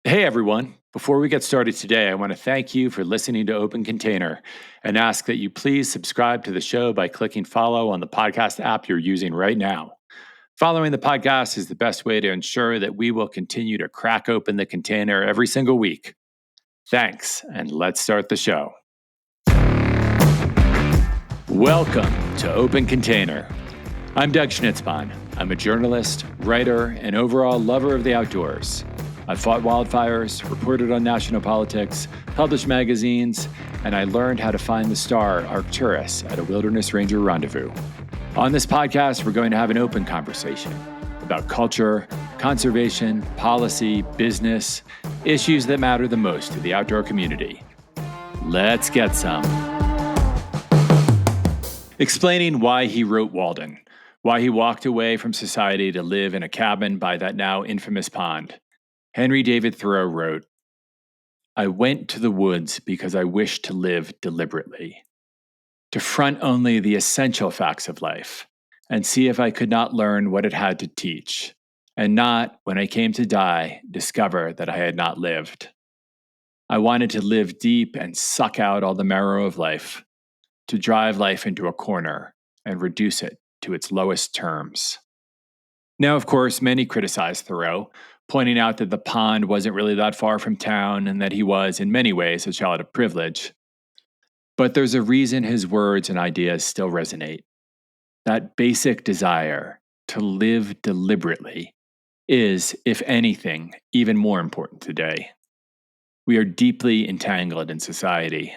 Hey everyone. Before we get started today, I want to thank you for listening to Open Container and ask that you please subscribe to the show by clicking follow on the podcast app you're using right now. Following the podcast is the best way to ensure that we will continue to crack open the container every single week. Thanks, and let's start the show. Welcome to Open Container. I'm Doug Schnitzbahn. I'm a journalist, writer, and overall lover of the outdoors. I've fought wildfires, reported on national politics, published magazines, and I learned how to find the star Arcturus at a wilderness ranger rendezvous. On this podcast, we're going to have an open conversation about culture, conservation, policy, business, issues that matter the most to the outdoor community. Let's get some. Explaining why he wrote Walden, why he walked away from society to live in a cabin by that now infamous pond. Henry David Thoreau wrote, "I went to the woods because I wished to live deliberately, to front only the essential facts of life, and see if I could not learn what it had to teach, and not, when I came to die, discover that I had not lived. I wanted to live deep and suck out all the marrow of life, to drive life into a corner and reduce it to its lowest terms." Now, of course, many criticize Thoreau, pointing out that the pond wasn't really that far from town and that he was, in many ways, a child of privilege. But there's a reason his words and ideas still resonate. That basic desire to live deliberately is, if anything, even more important today. We are deeply entangled in society.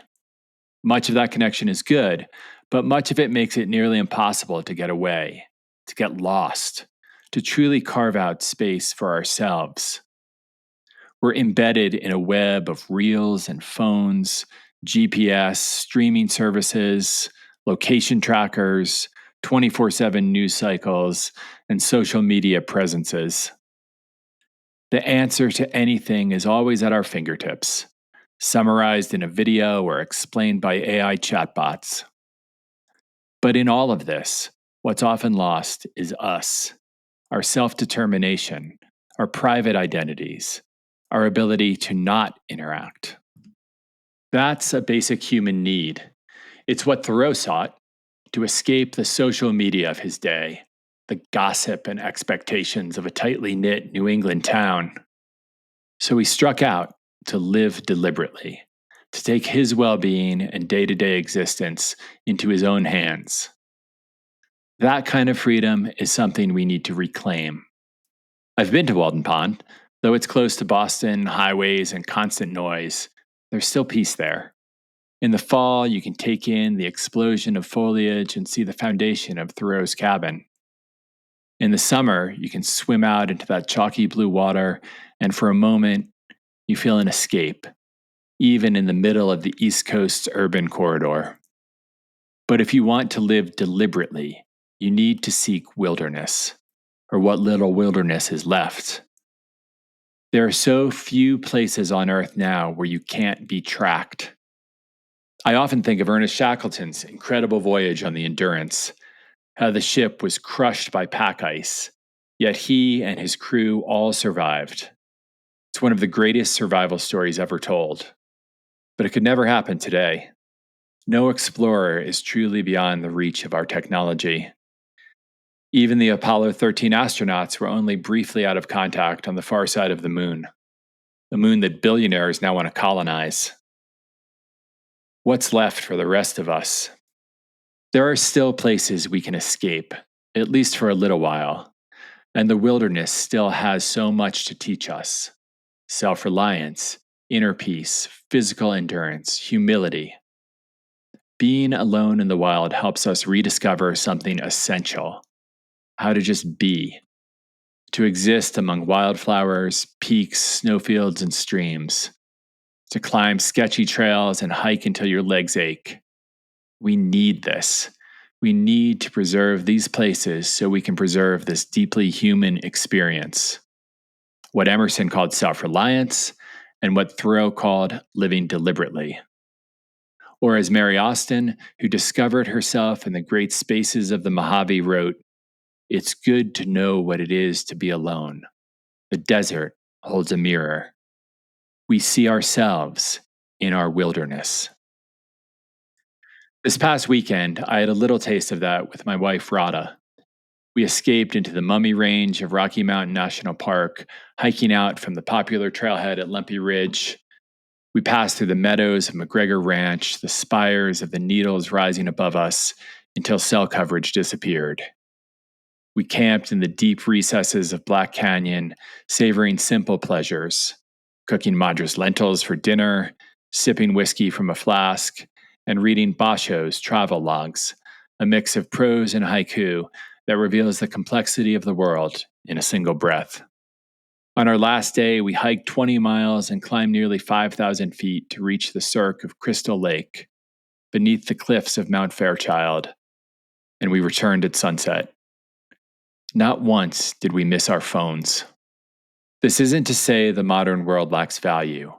Much of that connection is good, but much of it makes it nearly impossible to get away, to get lost, to truly carve out space for ourselves. We're embedded in a web of reels and phones, GPS, streaming services, location trackers, 24/7 news cycles, and social media presences. The answer to anything is always at our fingertips, summarized in a video or explained by AI chatbots. But in all of this, what's often lost is us, our self-determination, our private identities, our ability to not interact. That's a basic human need. It's what Thoreau sought, to escape the social media of his day, the gossip and expectations of a tightly knit New England town. So he struck out to live deliberately, to take his well-being and day-to-day existence into his own hands. That kind of freedom is something we need to reclaim. I've been to Walden Pond. Though it's close to Boston, highways, and constant noise, there's still peace there. In the fall, you can take in the explosion of foliage and see the foundation of Thoreau's cabin. In the summer, you can swim out into that chalky blue water, and for a moment, you feel an escape, even in the middle of the East Coast's urban corridor. But if you want to live deliberately, you need to seek wilderness, or what little wilderness is left. There are so few places on Earth now where you can't be tracked. I often think of Ernest Shackleton's incredible voyage on the Endurance, how the ship was crushed by pack ice, yet he and his crew all survived. It's one of the greatest survival stories ever told. But it could never happen today. No explorer is truly beyond the reach of our technology. Even the Apollo 13 astronauts were only briefly out of contact on the far side of the moon that billionaires now want to colonize. What's left for the rest of us? There are still places we can escape, at least for a little while, and the wilderness still has so much to teach us. Self-reliance, inner peace, physical endurance, humility. Being alone in the wild helps us rediscover something essential. How to just be. To exist among wildflowers, peaks, snowfields, and streams. To climb sketchy trails and hike until your legs ache. We need this. We need to preserve these places so we can preserve this deeply human experience. What Emerson called self-reliance, and what Thoreau called living deliberately. Or as Mary Austin, who discovered herself in the great spaces of the Mojave, wrote, "It's good to know what it is to be alone. The desert holds a mirror. we see ourselves in our wilderness. This past weekend, I had a little taste of that with my wife, Rada. We escaped into the Mummy Range of Rocky Mountain National Park, hiking out from the popular trailhead at Lumpy Ridge. We passed through the meadows of McGregor Ranch, the spires of the Needles rising above us, until cell coverage disappeared. We camped in the deep recesses of Black Canyon, savoring simple pleasures, cooking Madras lentils for dinner, sipping whiskey from a flask, and reading Basho's travel logs, a mix of prose and haiku that reveals the complexity of the world in a single breath. On our last day, we hiked 20 miles and climbed nearly 5,000 feet to reach the cirque of Crystal Lake, beneath the cliffs of Mount Fairchild, and we returned at sunset. Not once did we miss our phones. This isn't to say the modern world lacks value,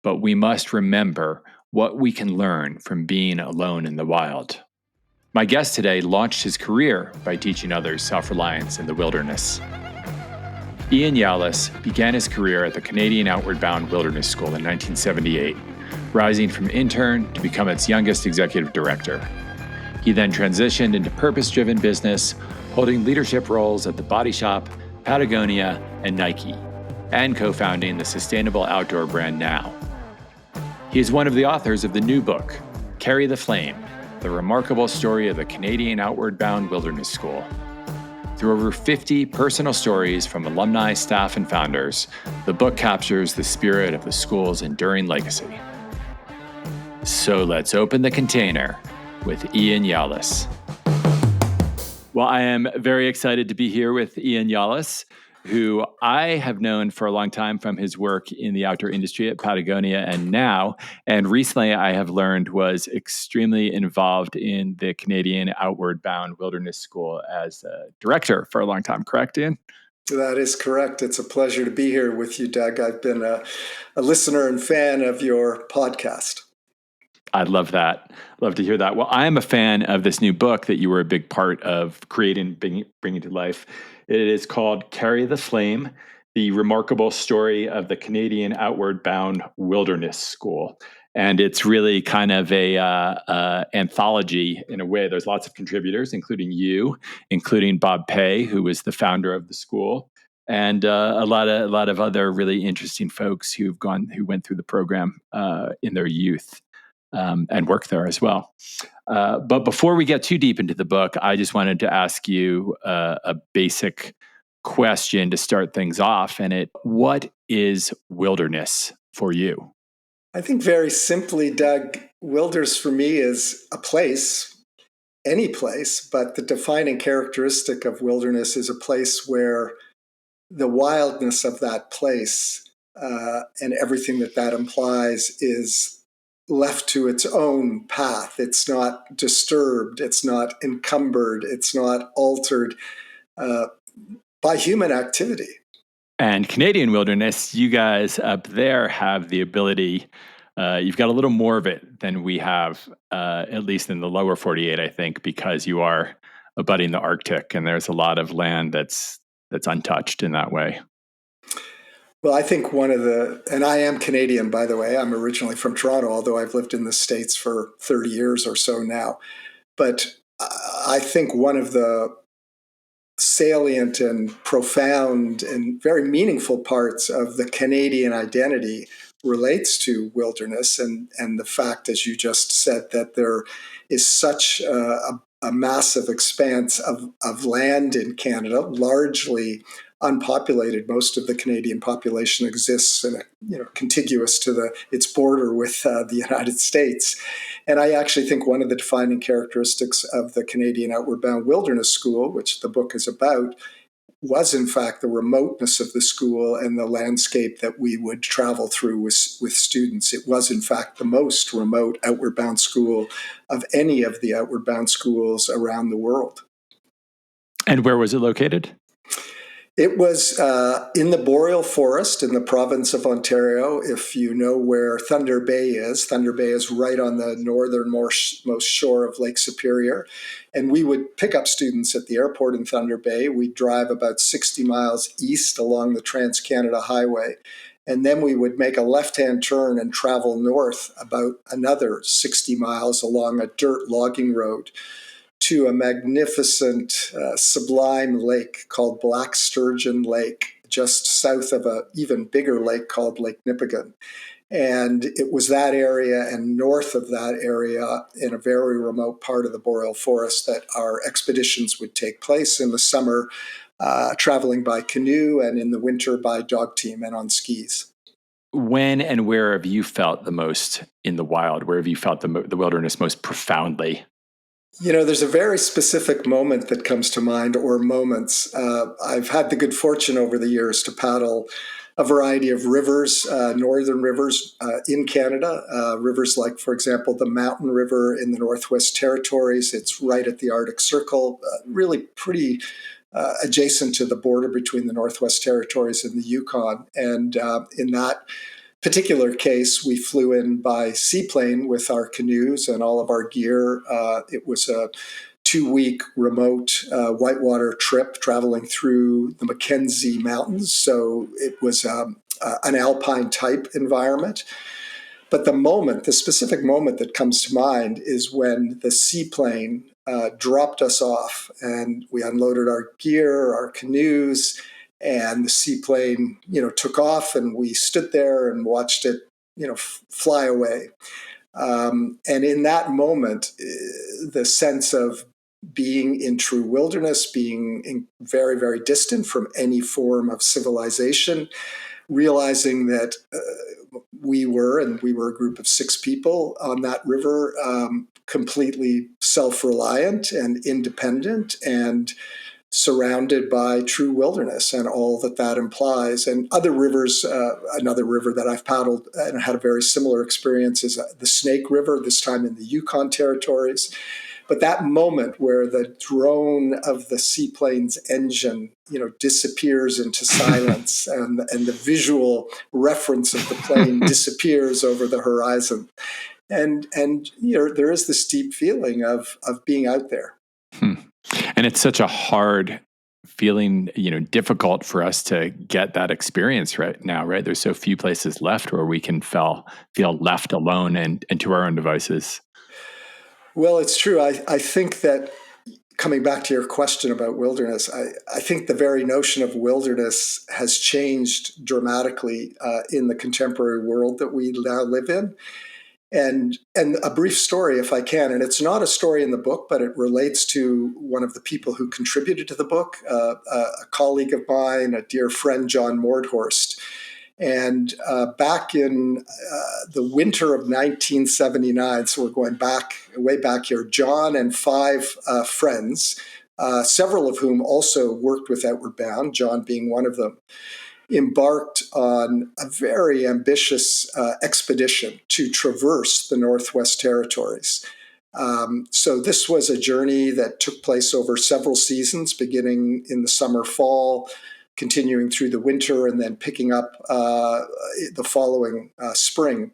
but we must remember what we can learn from being alone in the wild. My guest today launched his career by teaching others self-reliance in the wilderness. Ian Yolles began his career at the Canadian Outward Bound Wilderness School in 1978, rising from intern to become its youngest executive director. He then transitioned into purpose-driven business, holding leadership roles at The Body Shop, Patagonia, and Nike, and co-founding the sustainable outdoor brand Now. He is one of the authors of the new book, Carry the Flame, the remarkable story of the Canadian Outward Bound Wilderness School. Through over 50 personal stories from alumni, staff, and founders, the book captures the spirit of the school's enduring legacy. So let's open the container with Ian Yolles. Well, I am very excited to be here with Ian Yolles, who I have known for a long time from his work in the outdoor industry at Patagonia and Now. And recently I have learned was extremely involved in the Canadian Outward Bound Wilderness School as a director for a long time. Correct, Ian? That is correct. It's a pleasure to be here with you, Doug. I've been a listener and fan of your podcast. I love that. Love to hear that. Well, I am a fan of this new book that you were a big part of creating, bringing to life. It is called Carry the Flame, the remarkable story of the Canadian Outward Bound Wilderness School. And it's really kind of a anthology in a way. There's lots of contributors, including you, including Bob Pei, who was the founder of the school, and a lot of other really interesting folks who went through the program in their youth. And work there as well. But before we get too deep into the book, I just wanted to ask you a basic question to start things off. And what is wilderness for you? I think very simply, Doug, wilderness for me is a place, any place, but the defining characteristic of wilderness is a place where the wildness of that place and everything that implies is left to its own path. It's not disturbed, it's not encumbered, it's not altered by human activity. And Canadian wilderness, you guys up there have the ability, you've got a little more of it than we have, at least in the lower 48, I think, because you are abutting the Arctic and there's a lot of land that's untouched in that way. Well, I think and I am Canadian, by the way. I'm originally from Toronto, although I've lived in the States for 30 years or so now. But I think one of the salient and profound and very meaningful parts of the Canadian identity relates to wilderness and the fact, as you just said, that there is such a massive expanse of land in Canada, largely unpopulated. Most of the Canadian population exists in contiguous to its border with the United States. And I actually think one of the defining characteristics of the Canadian Outward Bound Wilderness School, which the book is about, was in fact the remoteness of the school and the landscape that we would travel through with students. It was in fact the most remote outward bound school of any of the outward bound schools around the world. And where was it located? It was in the boreal forest in the province of Ontario. If you know where Thunder Bay is right on the northernmost shore of Lake Superior. And we would pick up students at the airport in Thunder Bay. We'd drive about 60 miles east along the Trans-Canada Highway. And then we would make a left-hand turn and travel north about another 60 miles along a dirt logging road to a magnificent, sublime lake called Black Sturgeon Lake, just south of an even bigger lake called Lake Nipigon. And it was that area and north of that area in a very remote part of the boreal forest that our expeditions would take place in the summer, traveling by canoe, and in the winter by dog team and on skis. When and where have you felt the most in the wild? Where have you felt the wilderness most profoundly? There's a very specific moment that comes to mind, or moments. I've had the good fortune over the years to paddle a variety of rivers, northern rivers in Canada. Rivers like, for example, the Mountain River in the Northwest Territories. It's right at the Arctic Circle, really pretty adjacent to the border between the Northwest Territories and the Yukon. And in that particular case, we flew in by seaplane with our canoes and all of our gear. It was a 2-week remote whitewater trip traveling through the Mackenzie Mountains. So it was an alpine type environment. But the specific moment that comes to mind is when the seaplane dropped us off and we unloaded our gear, our canoes, and the seaplane, took off, and we stood there and watched it, fly away. And in that moment, the sense of being in true wilderness, being very, very distant from any form of civilization, realizing that we were a group of 6 people on that river, completely self-reliant and independent and surrounded by true wilderness and all that implies. And other rivers, another river that I've paddled and had a very similar experience is the Snake River, this time in the Yukon territories. But that moment where the drone of the seaplane's engine, disappears into silence, and the visual reference of the plane disappears over the horizon, and there is this deep feeling of being out there. And it's such a hard feeling, difficult for us to get that experience right now, right? There's so few places left where we can feel left alone and to our own devices. Well, it's true. I think that, coming back to your question about wilderness, I think the very notion of wilderness has changed dramatically in the contemporary world that we now live in. And a brief story, if I can, and it's not a story in the book, but it relates to one of the people who contributed to the book, a colleague of mine, a dear friend, John Mordhorst. And back in the winter of 1979, so we're going way back here, John and 5 friends, several of whom also worked with Outward Bound, John being one of them, embarked on a very ambitious expedition to traverse the Northwest Territories. So this was a journey that took place over several seasons, beginning in the summer, fall, continuing through the winter, and then picking up the following spring.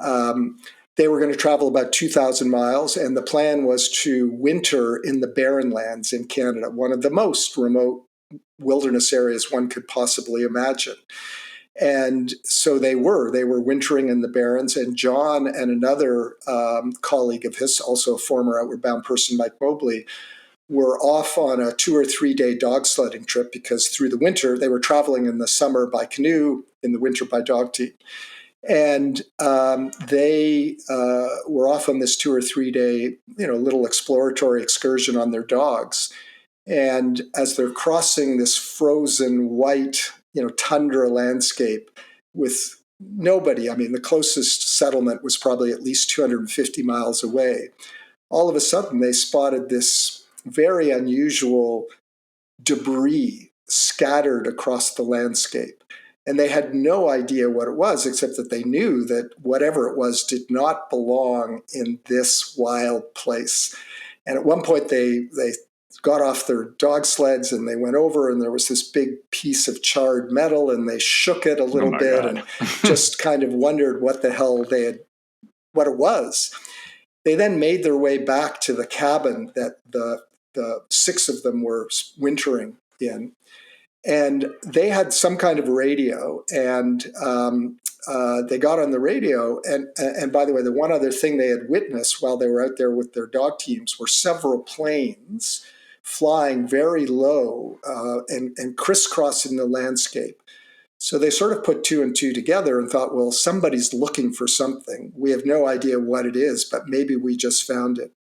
They were going to travel about 2,000 miles, and the plan was to winter in the Barren Lands in Canada, one of the most remote wilderness areas one could possibly imagine. And so they were wintering in the Barrens, and John and another colleague of his, also a former Outward Bound person, Mike Mobley, were off on a 2 or 3 day dog sledding trip, because through the winter, they were traveling in the summer by canoe, in the winter by dog team. And they were off on this 2 or 3 day, little exploratory excursion on their dogs. And as they're crossing this frozen white, tundra landscape with nobody, I mean, the closest settlement was probably at least 250 miles away, all of a sudden they spotted this very unusual debris scattered across the landscape. And they had no idea what it was, except that they knew that whatever it was did not belong in this wild place. And at one point they got off their dog sleds and they went over, and there was this big piece of charred metal, and they shook it a little bit God. and just kind of wondered what the hell what it was. They then made their way back to the cabin that the 6 of them were wintering in. And they had some kind of radio, and they got on the radio. And by the way, the one other thing they had witnessed while they were out there with their dog teams were several planes flying very low and crisscrossing the landscape. So they sort of put two and two together and thought, well, somebody's looking for something. We have no idea what it is, but maybe we just found it.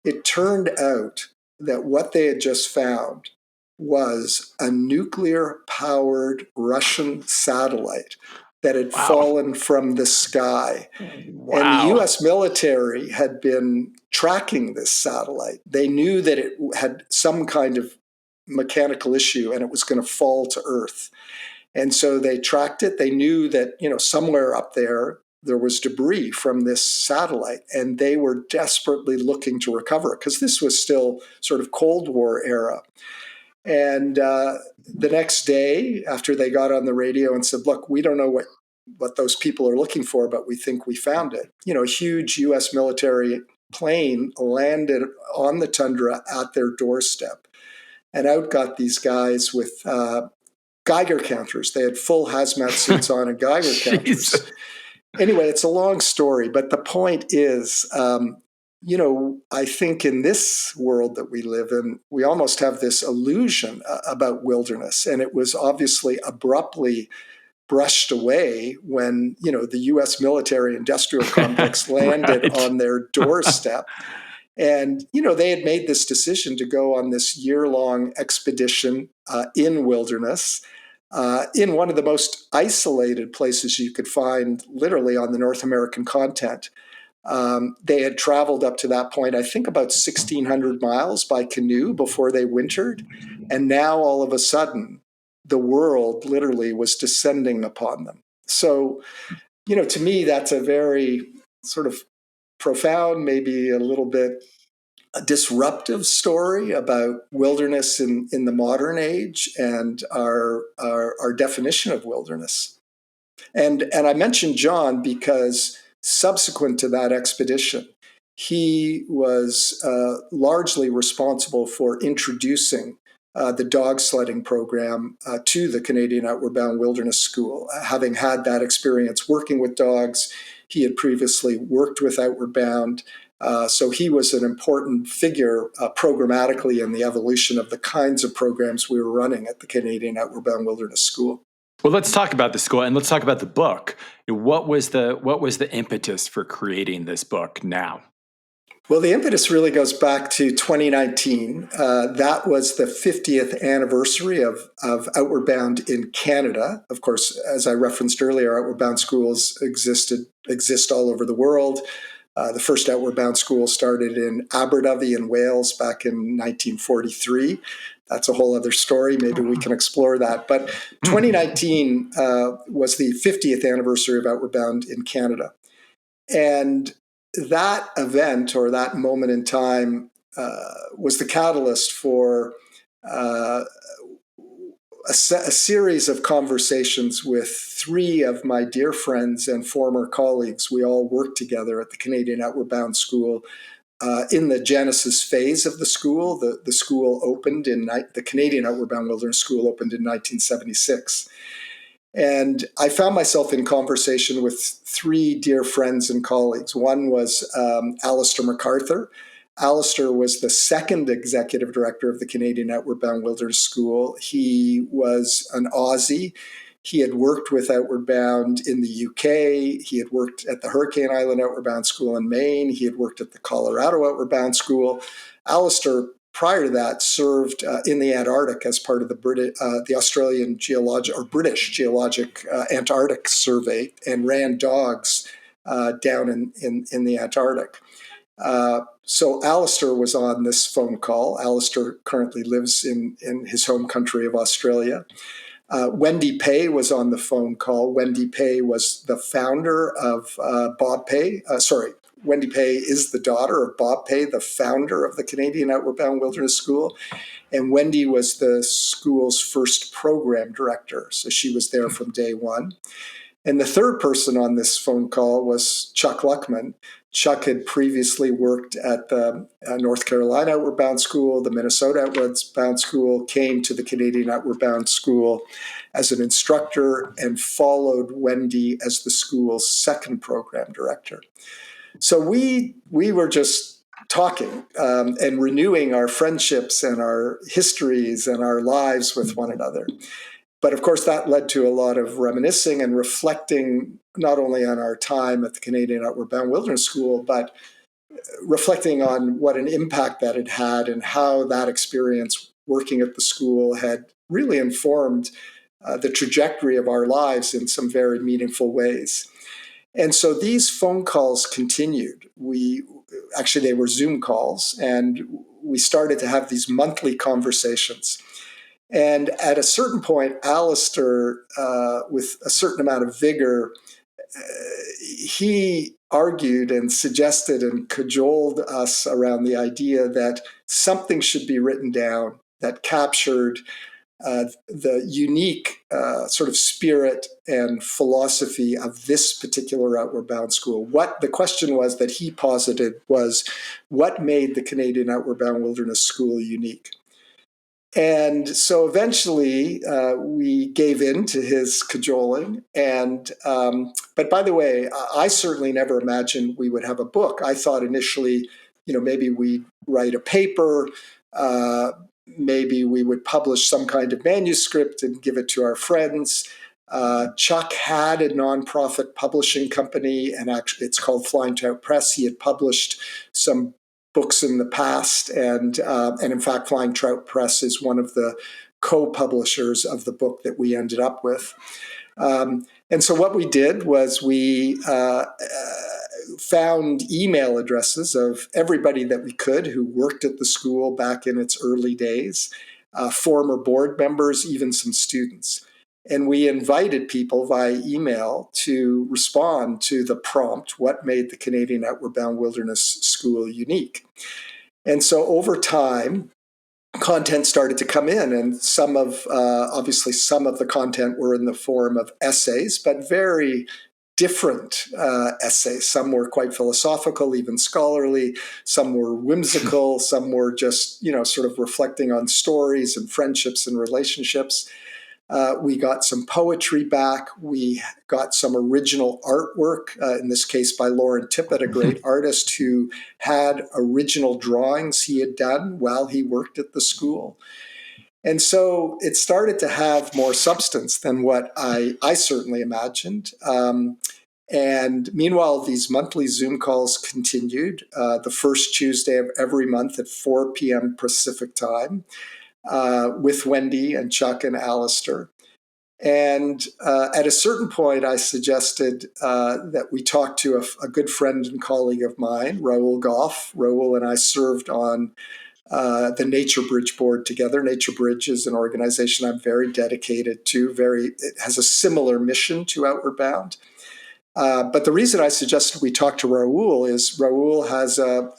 It turned out that what they had just found was a nuclear powered Russian satellite that had Wow. fallen from the sky. Wow. And the US military had been tracking this satellite. They knew that it had some kind of mechanical issue and it was going to fall to Earth. And so they tracked it. They knew that, somewhere up there was debris from this satellite, and they were desperately looking to recover it because this was still sort of Cold War era. And the next day, after they got on the radio and said, look, we don't know what those people are looking for, but we think we found it. A huge US military plane landed on the tundra at their doorstep. And out got these guys with Geiger counters. They had full hazmat suits on and Geiger counters. Anyway, it's a long story, but the point is, I think in this world that we live in, we almost have this illusion about wilderness, and it was obviously abruptly brushed away when, the U.S. military industrial complex landed Right. on their doorstep. And, they had made this decision to go on this year-long expedition in wilderness, in one of the most isolated places you could find literally on the North American continent. They had traveled up to that point, I think about 1,600 miles by canoe before they wintered. And now all of a sudden, the world literally was descending upon them. So, to me, that's a very sort of profound, maybe a little bit a disruptive story about wilderness in the modern age and our definition of wilderness. And I mentioned John because subsequent to that expedition, he was largely responsible for introducing the dog sledding program to the Canadian Outward Bound Wilderness School. Having had that experience working with dogs, he had previously worked with Outward Bound. So he was an important figure programmatically in the evolution of the kinds of programs we were running at the Canadian Outward Bound Wilderness School. Well, let's talk about the school and let's talk about the book. What was the impetus for creating this book now? Well, the impetus really goes back to 2019. That was the 50th anniversary of Outward Bound in Canada. Of course, as I referenced earlier, Outward Bound schools exist all over the world. The first Outward Bound school started in Aberdyfi in Wales back in 1943. That's a whole other story. Maybe we can explore that. But 2019 was the 50th anniversary of Outward Bound in Canada. And that event or that moment in time was the catalyst for a series of conversations with three of my dear friends and former colleagues. We all worked together at the Canadian Outward Bound School in the genesis phase of the school. The school opened the Canadian Outward Bound Wilderness School opened in 1976. And I found myself in conversation with three dear friends and colleagues. One was Alistair MacArthur. Alistair was the second executive director of the Canadian Outward Bound Wilderness School. He was an Aussie. He had worked with Outward Bound in the UK. He had worked at the Hurricane Island Outward Bound School in Maine. He had worked at the Colorado Outward Bound School. Alistair, prior to that, served in the Antarctic as part of the Australian Geologic or British Geologic Antarctic Survey and ran dogs down in the Antarctic. So Alistair was on this phone call. Alistair currently lives in his home country of Australia. Wendy Pay was on the phone call. Wendy Pay was the founder of Bob Pay. Wendy Pay is the daughter of Bob Pay, the founder of the Canadian Outward Bound Wilderness School. And Wendy was the school's first program director. So she was there from day one. And the third person on this phone call was Chuck Luckman. Chuck had previously worked at the North Carolina Outward Bound School, the Minnesota Outward Bound School, came to the Canadian Outward Bound School as an instructor, and followed Wendy as the school's second program director. So we were just talking and renewing our friendships and our histories and our lives with one another. But of course, that led to a lot of reminiscing and reflecting, not only on our time at the Canadian Outward Bound Wilderness School, but reflecting on what an impact that had had and how that experience working at the school had really informed the trajectory of our lives in some very meaningful ways. And so these phone calls continued. They were Zoom calls, and we started to have these monthly conversations. And at a certain point, Alistair, with a certain amount of vigor, he argued and suggested and cajoled us around the idea that something should be written down that captured the unique sort of spirit and philosophy of this particular Outward Bound School. What the question was that he posited was, what made the Canadian Outward Bound Wilderness School unique? And so eventually we gave in to his cajoling. But by the way, I certainly never imagined we would have a book. I thought initially, maybe we'd write a paper, maybe we would publish some kind of manuscript and give it to our friends. Chuck had a nonprofit publishing company, and actually it's called Flying Trout Press. He had published some books in the past, and in fact, Flying Trout Press is one of the co-publishers of the book that we ended up with. And so what we did was we found email addresses of everybody that we could who worked at the school back in its early days, former board members, even some students. And we invited people via email to respond to the prompt, what made the Canadian Outward Bound Wilderness School unique? And so over time, content started to come in, and obviously some of the content were in the form of essays, but very different essays. Some were quite philosophical, even scholarly. Some were whimsical. Some were just, sort of reflecting on stories and friendships and relationships. We got some poetry back. We got some original artwork, in this case by Lauren Tippett, a great artist who had original drawings he had done while he worked at the school. And so it started to have more substance than what I certainly imagined. And meanwhile, these monthly Zoom calls continued the first Tuesday of every month at 4 p.m. Pacific time. With Wendy and Chuck and Alistair. And at a certain point, I suggested that we talk to a good friend and colleague of mine, Raoul Goff. Raoul and I served on the Nature Bridge board together. Nature Bridge is an organization I'm very dedicated to. It has a similar mission to Outward Bound. But the reason I suggested we talk to Raoul is Raoul has a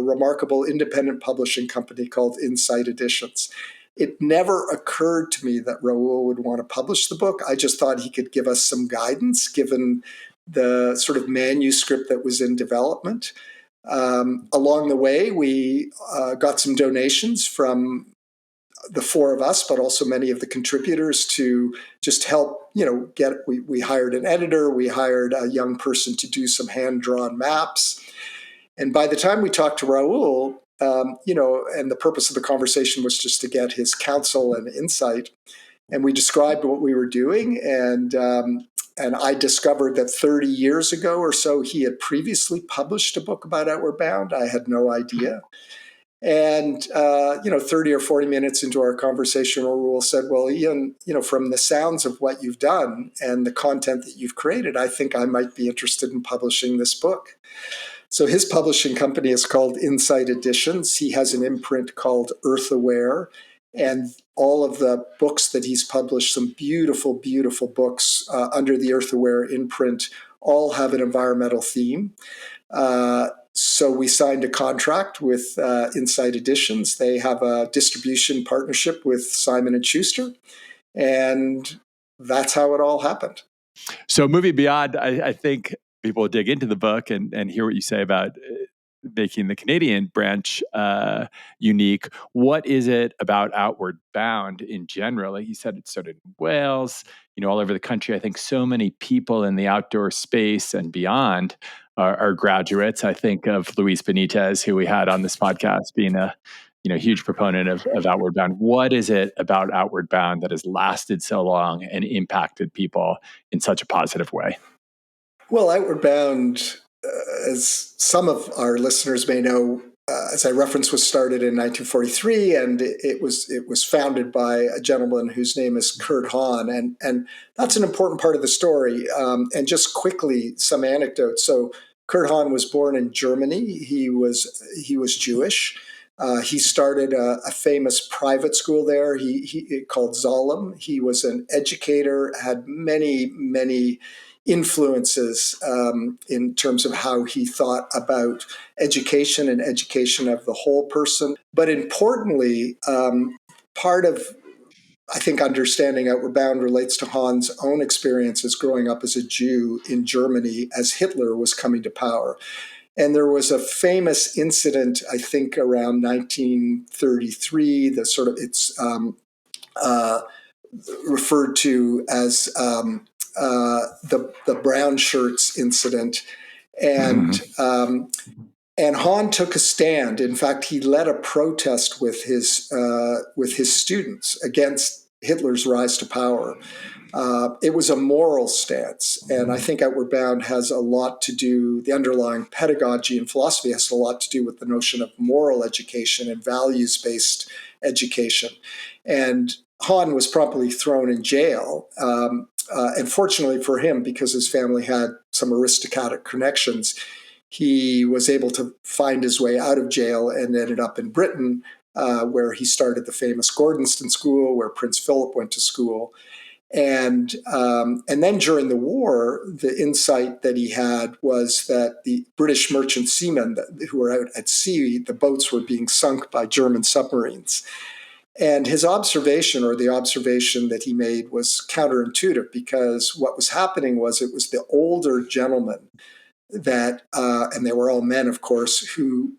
remarkable independent publishing company called Insight Editions. It never occurred to me that Raoul would want to publish the book. I just thought he could give us some guidance, given the sort of manuscript that was in development. Along the way, we got some donations from the four of us, but also many of the contributors to just help, we hired an editor, we hired a young person to do some hand-drawn maps. And by the time we talked to Raoul, and the purpose of the conversation was just to get his counsel and insight. And we described what we were doing. And I discovered that 30 years ago or so, he had previously published a book about Outward Bound. I had no idea. And, 30 or 40 minutes into our conversation, Raoul said, well, Ian, from the sounds of what you've done and the content that you've created, I think I might be interested in publishing this book. So his publishing company is called Insight Editions. He has an imprint called Earth Aware. And all of the books that he's published, some beautiful, beautiful books under the Earth Aware imprint, all have an environmental theme. So we signed a contract with Insight Editions. They have a distribution partnership with Simon & Schuster. And that's how it all happened. So moving beyond, I think people will dig into the book and hear what you say about making the Canadian branch unique. What is it about Outward Bound in general? Like you said, it started in Wales, all over the country. I think so many people in the outdoor space and beyond are graduates. I think of Luis Benitez, who we had on this podcast, being a huge proponent of Outward Bound. What is it about Outward Bound that has lasted so long and impacted people in such a positive way? Well, Outward Bound, as some of our listeners may know, as I referenced, was started in 1943, and it was founded by a gentleman whose name is Kurt Hahn, and that's an important part of the story. And just quickly, some anecdotes. So, Kurt Hahn was born in Germany. He was Jewish. He started a famous private school there. He called Zalem. He was an educator, had many influences in terms of how he thought about education and education of the whole person. But importantly, part of I think understanding Outward Bound relates to Hahn's own experiences growing up as a Jew in Germany as Hitler was coming to power. And there was a famous incident, I think around 1933, uh, referred to as the brown shirts incident, and and Hahn took a stand. In fact, he led a protest with his students against Hitler's rise to power. It was a moral stance, and I think Outward Bound has a lot to do. The underlying pedagogy and philosophy has a lot to do with the notion of moral education and values-based education. And Hahn was promptly thrown in jail. And fortunately for him, because his family had some aristocratic connections, he was able to find his way out of jail and ended up in Britain, where he started the famous Gordonston School, where Prince Philip went to school. And then during the war, the insight that he had was that the British merchant seamen who were out at sea, the boats were being sunk by German submarines. And his observation, or the observation that he made, was counterintuitive, because what was happening was it was the older gentlemen that, and they were all men, of course, who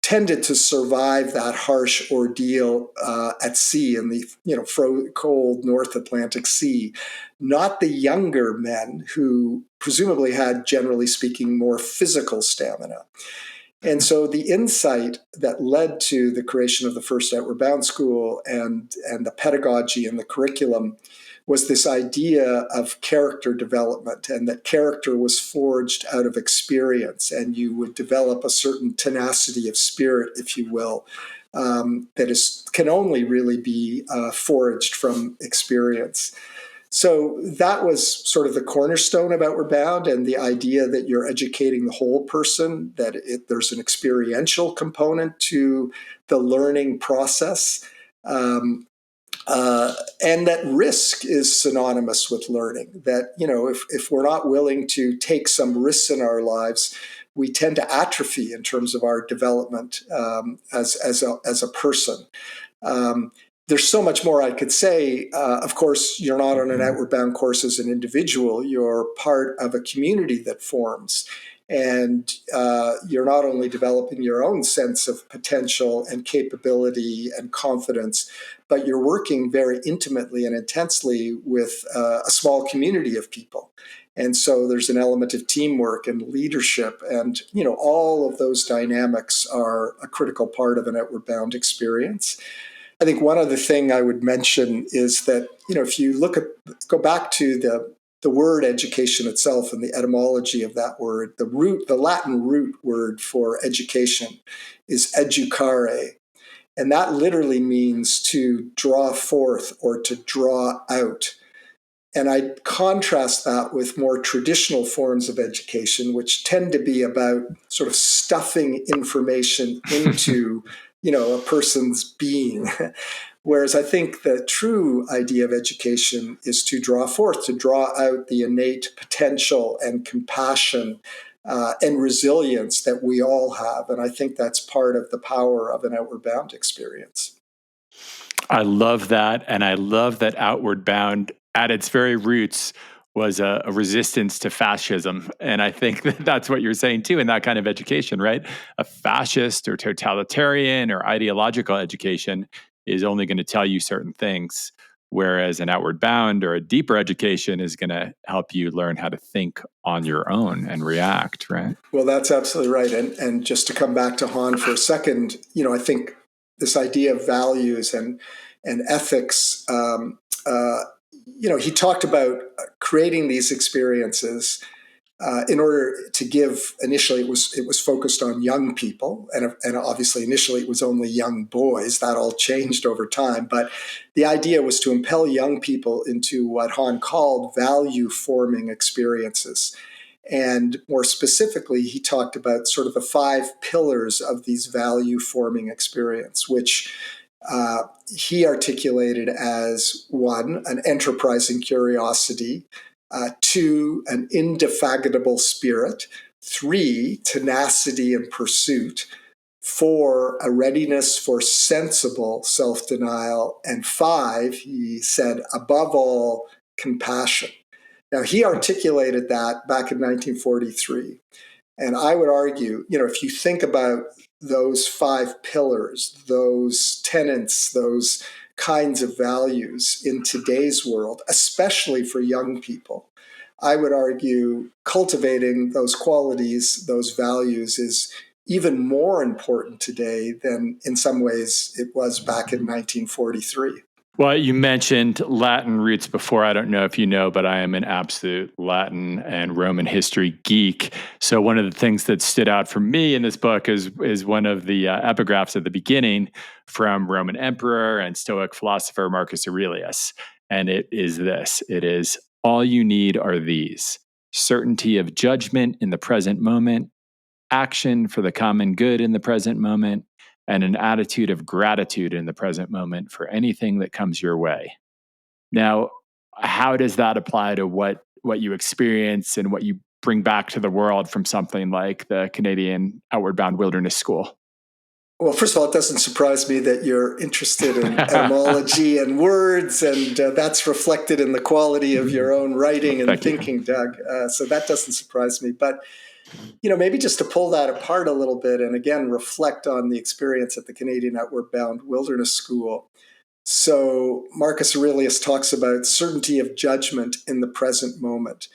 tended to survive that harsh ordeal at sea in the cold North Atlantic Sea, not the younger men who presumably had, generally speaking, more physical stamina. And so the insight that led to the creation of the first Outward Bound School and the pedagogy and the curriculum was this idea of character development, and that character was forged out of experience, and you would develop a certain tenacity of spirit, if you will, that can only really be forged from experience. So that was sort of the cornerstone of Outward Bound, and the idea that you're educating the whole person, that there's an experiential component to the learning process, and that risk is synonymous with learning. That, if we're not willing to take some risks in our lives, we tend to atrophy in terms of our development as a person. There's so much more I could say. Of course, you're not on an Outward Bound course as an individual. You're part of a community that forms. And you're not only developing your own sense of potential and capability and confidence, but you're working very intimately and intensely with a small community of people. And so there's an element of teamwork and leadership. And, all of those dynamics are a critical part of an Outward Bound experience. I think one other thing I would mention is that, if you go back to the word education itself and the etymology of that word, the Latin root word for education is educare. And that literally means to draw forth or to draw out. And I contrast that with more traditional forms of education, which tend to be about sort of stuffing information into a person's being. Whereas I think the true idea of education is to draw forth, to draw out the innate potential and compassion and resilience that we all have. And I think that's part of the power of an Outward Bound experience. I love that. And I love that Outward Bound, at its very roots, was a resistance to fascism. And I think that that's what you're saying too in that kind of education, right? A fascist or totalitarian or ideological education is only going to tell you certain things, whereas an outward bound or a deeper education is going to help you learn how to think on your own and react, right? Well, that's absolutely right. And just to come back to Han for a second, I think this idea of values and ethics, he talked about creating these experiences in order to give. Initially, it was focused on young people, and obviously initially it was only young boys. That all changed over time, but the idea was to impel young people into what Han called value forming experiences. And more specifically, he talked about sort of the 5 pillars of these value forming experience, which he articulated as 1, an enterprising curiosity, 2, an indefatigable spirit, 3, tenacity and pursuit, 4, a readiness for sensible self-denial, and 5, he said, above all, compassion. Now, he articulated that back in 1943. And I would argue, if you think about those 5 pillars, those tenets, those kinds of values in today's world, especially for young people, I would argue cultivating those qualities, those values is even more important today than in some ways it was back in 1943. Well, you mentioned Latin roots before. I don't know if you know, but I am an absolute Latin and Roman history geek. So one of the things that stood out for me in this book is one of the epigraphs at the beginning from Roman emperor and Stoic philosopher Marcus Aurelius. And it is this. It is, all you need are these: certainty of judgment in the present moment, action for the common good in the present moment, and an attitude of gratitude in the present moment for anything that comes your way. Now, how does that apply to what you experience and what you bring back to the world from something like the Canadian Outward Bound Wilderness School? Well, first of all, it doesn't surprise me that you're interested in etymology and words, and that's reflected in the quality of your own writing and thinking, Doug. So that doesn't surprise me. But maybe just to pull that apart a little bit and again reflect on the experience at the Canadian Outward Bound Wilderness School. So Marcus Aurelius talks about certainty of judgment in the present moment.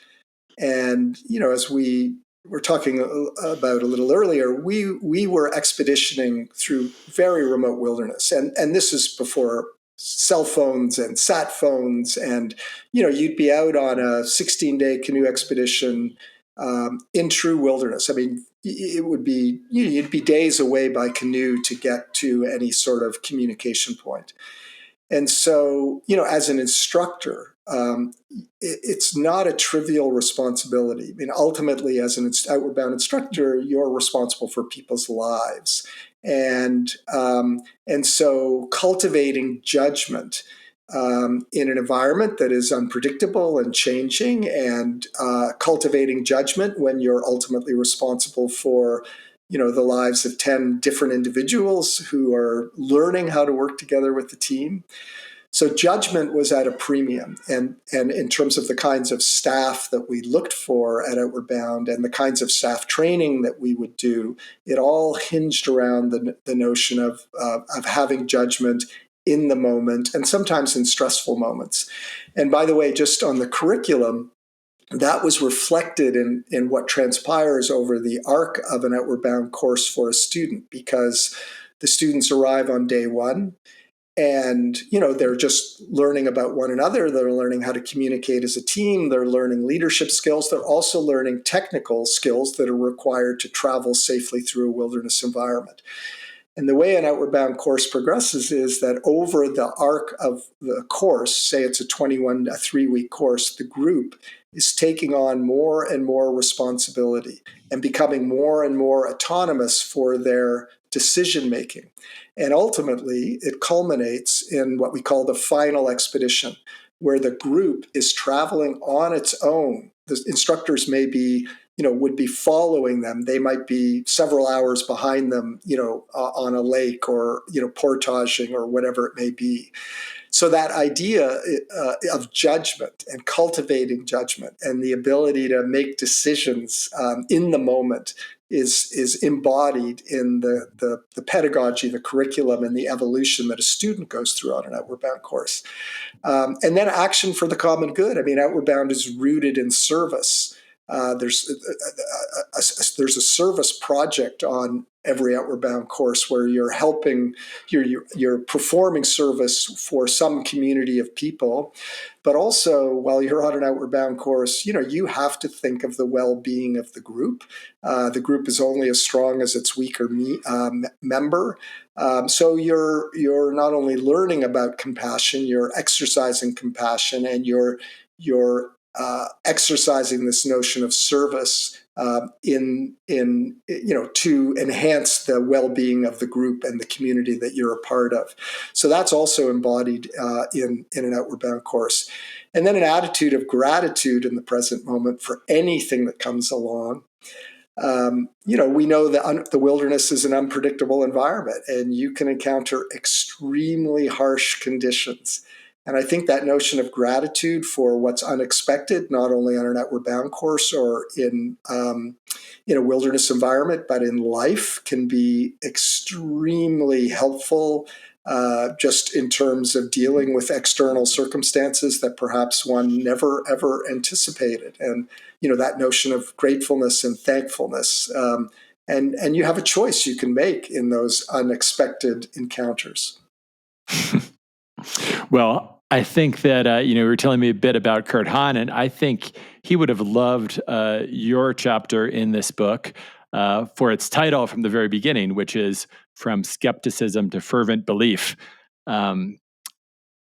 And, as we were talking about a little earlier, we were expeditioning through very remote wilderness. And this is before cell phones and sat phones. And, you'd be out on a 16-day canoe expedition in true wilderness. I mean, it would be, you'd be days away by canoe to get to any sort of communication point. And so, as an instructor, it's not a trivial responsibility. I mean, ultimately, as an outward bound instructor, you're responsible for people's lives. And so cultivating judgment in an environment that is unpredictable and changing, and cultivating judgment when you're ultimately responsible for the lives of 10 different individuals who are learning how to work together with the team. So judgment was at a premium. And in terms of the kinds of staff that we looked for at Outward Bound and the kinds of staff training that we would do, it all hinged around the notion of having judgment in the moment and sometimes in stressful moments. And by the way, just on the curriculum, that was reflected in what transpires over the arc of an Outward Bound course for a student, because the students arrive on day 1 and they're just learning about one another. They're learning how to communicate as a team. They're learning leadership skills. They're also learning technical skills that are required to travel safely through a wilderness environment. And the way an Outward Bound course progresses is that over the arc of the course, say it's a 3-week course, the group is taking on more and more responsibility and becoming more and more autonomous for their decision making. And ultimately, it culminates in what we call the final expedition, where the group is traveling on its own. The instructors may be would be following them. They might be several hours behind them, on a lake or, portaging or whatever it may be. So that idea of judgment and cultivating judgment and the ability to make decisions in the moment is embodied in the pedagogy, the curriculum, and the evolution that a student goes through on an Outward Bound course. And then action for the common good. I mean, Outward Bound is rooted in service. There's a service project on every Outward Bound course where you're helping, you're performing service for some community of people, but also while you're on an Outward Bound course, you have to think of the well-being of the group. The group is only as strong as its weaker member. So you're not only learning about compassion, you're exercising compassion, and you're exercising this notion of service to enhance the well-being of the group and the community that you're a part of. So that's also embodied in an Outward Bound course. And then an attitude of gratitude in the present moment for anything that comes along. We know that the wilderness is an unpredictable environment, and you can encounter extremely harsh conditions. And I think that notion of gratitude for what's unexpected, not only on an Outward Bound course or in a wilderness environment, but in life, can be extremely helpful, just in terms of dealing with external circumstances that perhaps one never, ever anticipated. And, that notion of gratefulness and thankfulness. And you have a choice you can make in those unexpected encounters. Well, I think that, you were telling me a bit about Kurt Hahn, and I think he would have loved your chapter in this book for its title from the very beginning, which is From Skepticism to Fervent Belief.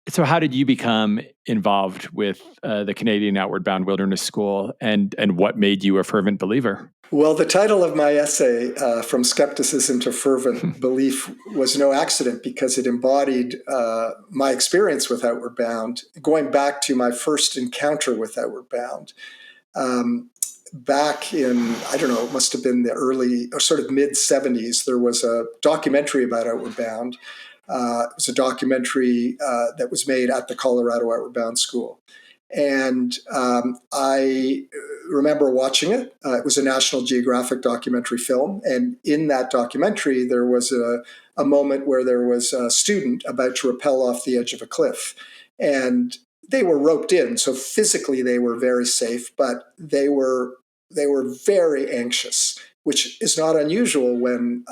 So how did you become involved with the Canadian Outward Bound Wilderness School, and what made you a fervent believer? Well, the title of my essay, From Skepticism to Fervent Belief, was no accident because it embodied my experience with Outward Bound, going back to my first encounter with Outward Bound. Back in, I don't know, it must have been the early or sort of mid-'70s, there was a documentary about Outward Bound. It was a documentary that was made at the Colorado Outward Bound School. And I remember watching it. It was a National Geographic documentary film. And in that documentary, there was a moment where there was a student about to rappel off the edge of a cliff. And they were roped in. So physically, they were very safe, but they were very anxious, which is not unusual when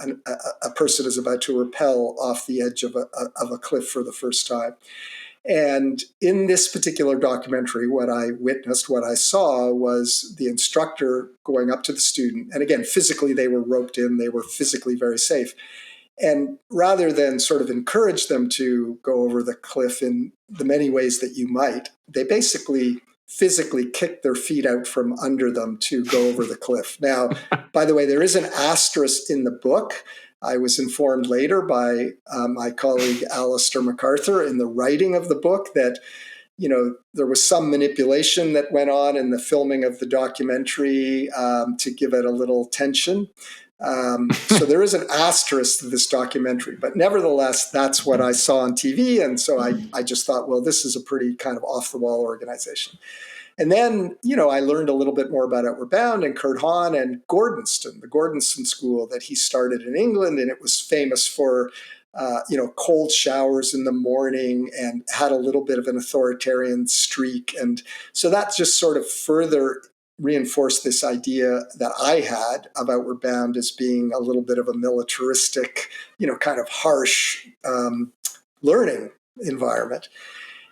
a person is about to rappel off the edge of a cliff for the first time. And in this particular documentary, what I witnessed, what I saw was the instructor going up to the student. And again, physically, they were roped in. They were physically very safe. And rather than sort of encourage them to go over the cliff in the many ways that you might, they basically physically kicked their feet out from under them to go over the cliff. Now, by the way, there is an asterisk in the book. I was informed later by my colleague Alistair MacArthur in the writing of the book that, there was some manipulation that went on in the filming of the documentary to give it a little tension. So there is an asterisk to this documentary, but nevertheless, that's what I saw on TV. And so I just thought, well, this is a pretty kind of off-the-wall organization. And then, I learned a little bit more about Outward Bound and Kurt Hahn and Gordonston, the Gordonston School that he started in England. And it was famous for, cold showers in the morning and had a little bit of an authoritarian streak. And so that just sort of further reinforced this idea that I had of Outward Bound as being a little bit of a militaristic, kind of harsh learning environment.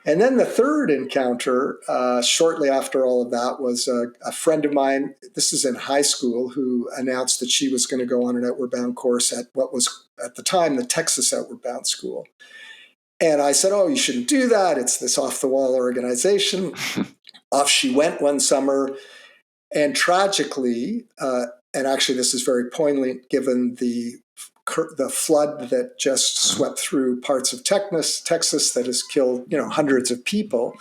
And then the third encounter, shortly after all of that, was a friend of mine, this is in high school, who announced that she was going to go on an Outward Bound course at what was, at the time, the Texas Outward Bound School. And I said, oh, you shouldn't do that. It's this off-the-wall organization. Off she went one summer. And tragically, and actually this is very poignant given the flood that just swept through parts of Texas that has killed, hundreds of people,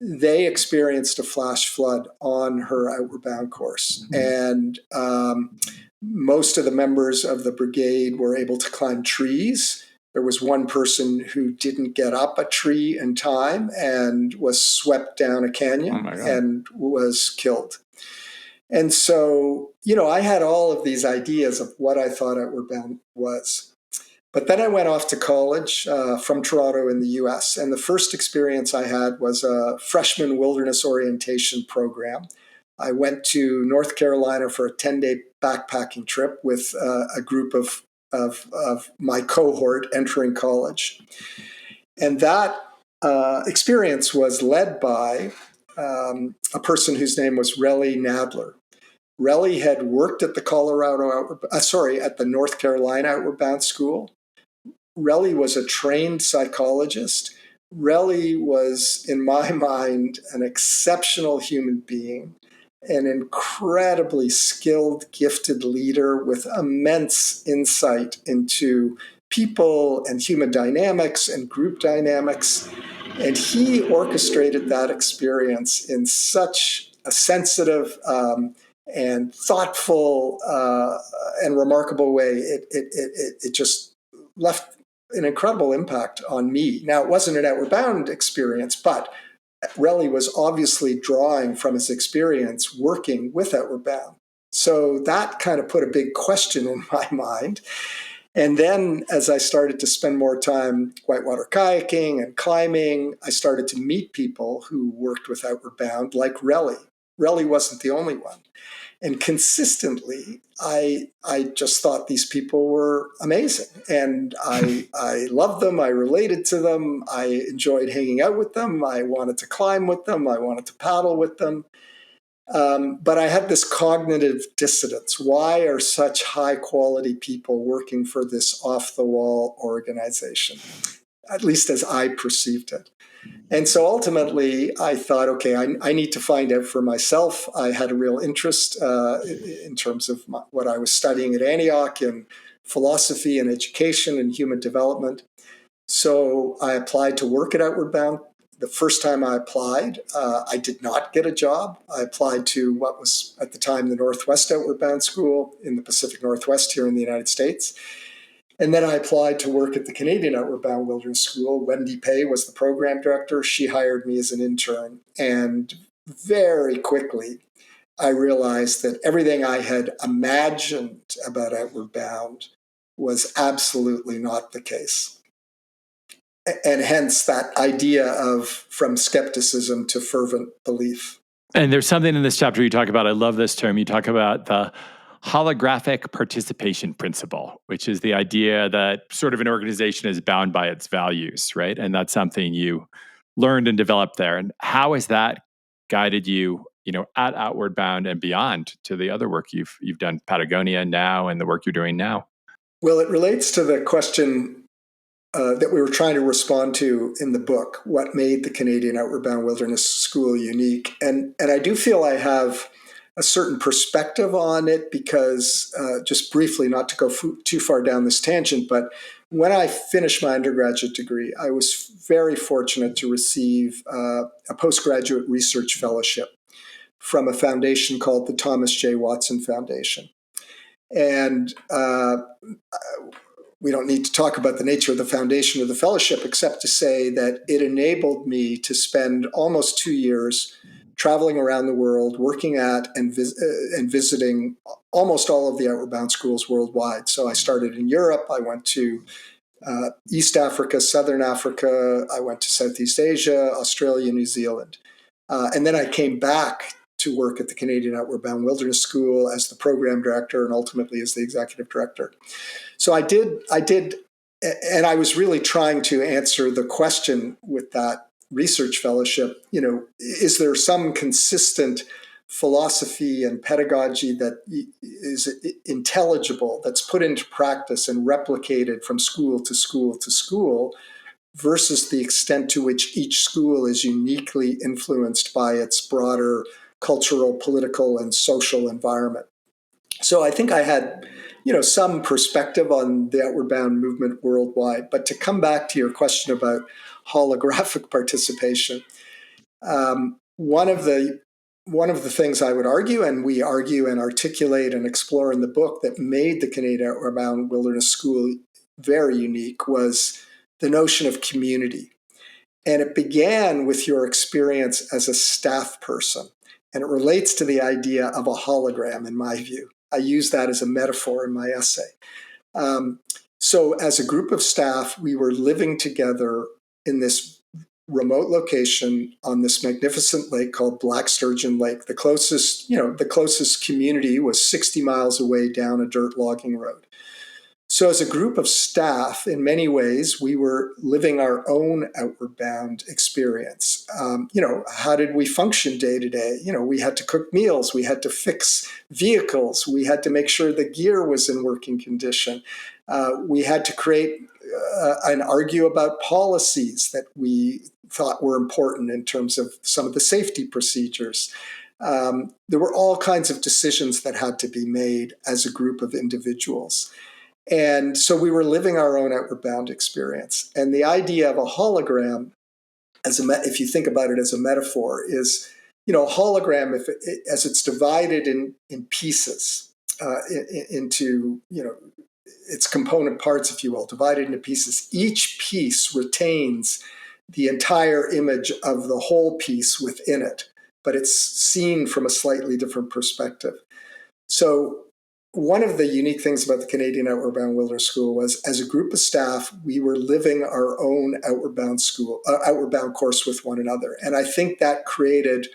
they experienced a flash flood on her Outward Bound course. And most of the members of the brigade were able to climb trees. There was one person who didn't get up a tree in time and was swept down a canyon and was killed. And so, I had all of these ideas of what I thought Outward Bound was. But then I went off to college from Toronto in the US. And the first experience I had was a freshman wilderness orientation program. I went to North Carolina for a 10-day backpacking trip with a group of my cohort entering college. And that experience was led by a person whose name was Relly Nadler. Relly had worked at the North Carolina Outward Bound School. Relly was a trained psychologist. Relly was, in my mind, an exceptional human being, an incredibly skilled, gifted leader with immense insight into people and human dynamics and group dynamics. And he orchestrated that experience in such a sensitive and thoughtful and remarkable way. It just left an incredible impact on me. Now, it wasn't an Outward Bound experience, but Relly was obviously drawing from his experience working with Outward Bound. So that kind of put a big question in my mind. And then as I started to spend more time whitewater kayaking and climbing, I started to meet people who worked with Outward Bound, like Relly. Relly wasn't the only one. And consistently, I just thought these people were amazing. And I loved them. I related to them. I enjoyed hanging out with them. I wanted to climb with them. I wanted to paddle with them. But I had this cognitive dissonance. Why are such high quality people working for this off-the-wall organization? At least as I perceived it. And so ultimately, I thought, okay, I need to find out for myself. I had a real interest in terms of what I was studying at Antioch in philosophy and education and human development. So I applied to work at Outward Bound. The first time I applied, I did not get a job. I applied to what was at the time the Northwest Outward Bound School in the Pacific Northwest here in the United States. And then I applied to work at the Canadian Outward Bound Wilderness School. Wendy Pay was the program director. She hired me as an intern. And very quickly, I realized that everything I had imagined about Outward Bound was absolutely not the case. And hence that idea of from skepticism to fervent belief. And there's something in this chapter you talk about. I love this term. You talk about the holographic participation principle, which is the idea that sort of an organization is bound by its values, right? And that's something you learned and developed there. And how has that guided you, at Outward Bound and beyond to the other work you've done, Patagonia now, and the work you're doing now? Well, it relates to the question that we were trying to respond to in the book, what made the Canadian Outward Bound Wilderness School unique. And I do feel I have a certain perspective on it because, just briefly, not to go too far down this tangent, but when I finished my undergraduate degree, I was very fortunate to receive a postgraduate research fellowship from a foundation called the Thomas J. Watson Foundation. And we don't need to talk about the nature of the foundation or the fellowship, except to say that it enabled me to spend almost 2 years traveling around the world, working at and visiting almost all of the Outward Bound schools worldwide. So I started in Europe. I went to East Africa, Southern Africa. I went to Southeast Asia, Australia, New Zealand. And then I came back to work at the Canadian Outward Bound Wilderness School as the program director and ultimately as the executive director. So I did, and I was really trying to answer the question with that research fellowship, is there some consistent philosophy and pedagogy that is intelligible, that's put into practice and replicated from school to school to school, versus the extent to which each school is uniquely influenced by its broader cultural, political, and social environment. So I think I had, some perspective on the Outward Bound movement worldwide. But to come back to your question about holographic participation, one of the things I would argue, and we argue and articulate and explore in the book, that made the Canadian Outward Bound Wilderness School very unique was the notion of community. And it began with your experience as a staff person. And it relates to the idea of a hologram, in my view. I use that as a metaphor in my essay. So as a group of staff, we were living together in this remote location on this magnificent lake called Black Sturgeon Lake. The closest community was 60 miles away down a dirt logging road. So as a group of staff, in many ways, we were living our own outward bound experience. How did we function day to day? We had to cook meals, we had to fix vehicles, we had to make sure the gear was in working condition. We had to create and argue about policies that we thought were important in terms of some of the safety procedures. There were all kinds of decisions that had to be made as a group of individuals. And so we were living our own outward bound experience. And the idea of a hologram, if you think about it as a metaphor, is, a hologram, as it's divided in pieces, into, its component parts, if you will, divided into pieces. Each piece retains the entire image of the whole piece within it, but it's seen from a slightly different perspective. So one of the unique things about the Canadian Outward Bound Wilderness School was, as a group of staff, we were living our own outward bound course with one another. And I think that created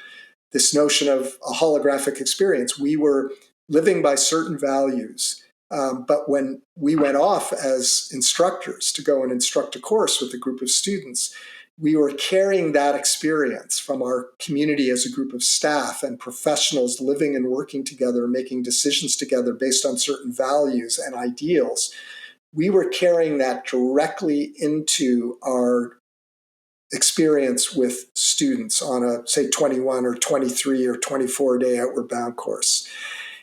this notion of a holographic experience. We were living by certain values. But when we went off as instructors to go and instruct a course with a group of students, we were carrying that experience from our community as a group of staff and professionals living and working together, making decisions together based on certain values and ideals. We were carrying that directly into our experience with students on a, say, 21 or 23 or 24-day outward bound course.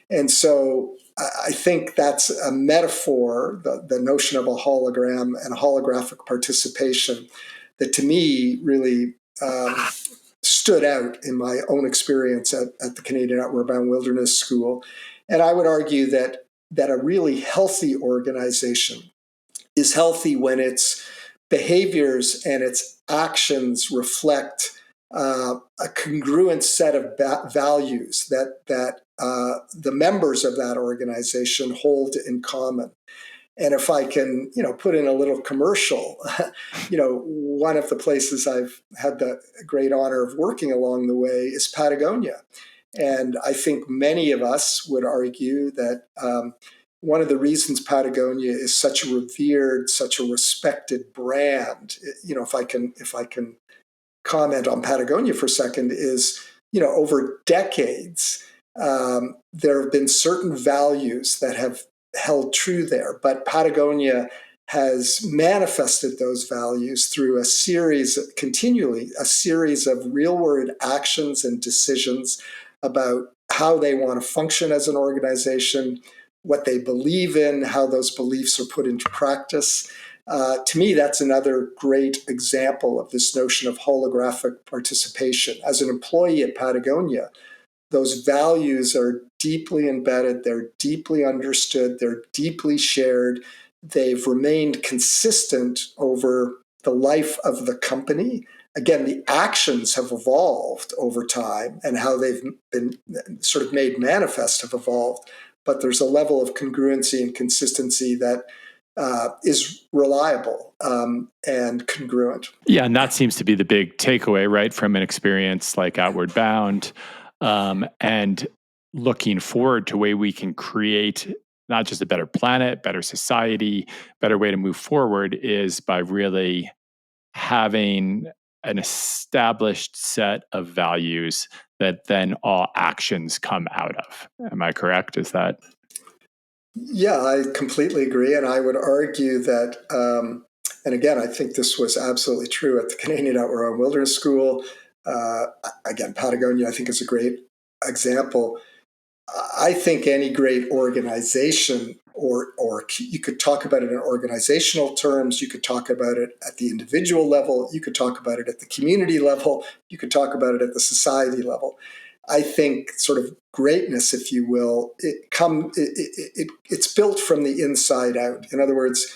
And so I think that's a metaphor, the notion of a hologram and holographic participation, that to me really stood out in my own experience at the Canadian Outward Bound Wilderness School. And I would argue that a really healthy organization is healthy when its behaviors and its actions reflect a congruent set of values that the members of that organization hold in common. And if I can, put in a little commercial, one of the places I've had the great honor of working along the way is Patagonia. And I think many of us would argue that one of the reasons Patagonia is such a revered, such a respected brand, if I can comment on Patagonia for a second, is, over decades, there have been certain values that have held true there, but Patagonia has manifested those values through a series of real world actions and decisions about how they want to function as an organization, what they believe in, how those beliefs are put into practice. To me, that's another great example of this notion of holographic participation. As an employee at Patagonia, those values are deeply embedded, they're deeply understood, they're deeply shared. They've remained consistent over the life of the company. Again, the actions have evolved over time, and how they've been sort of made manifest have evolved. But there's a level of congruency and consistency that is reliable and congruent. Yeah, and that seems to be the big takeaway, right, from an experience like Outward Bound. And looking forward to a way we can create not just a better planet, better society, better way to move forward is by really having an established set of values that then all actions come out of. Am I correct? Is that? Yeah, I completely agree. And I would argue that, and again, I think this was absolutely true at the Canadian Outward Bound Wilderness School. Again, Patagonia, I think, is a great example. I think any great organization, or you could talk about it in organizational terms, you could talk about it at the individual level, you could talk about it at the community level, you could talk about it at the society level. I think sort of greatness, if you will, it's built from the inside out. In other words,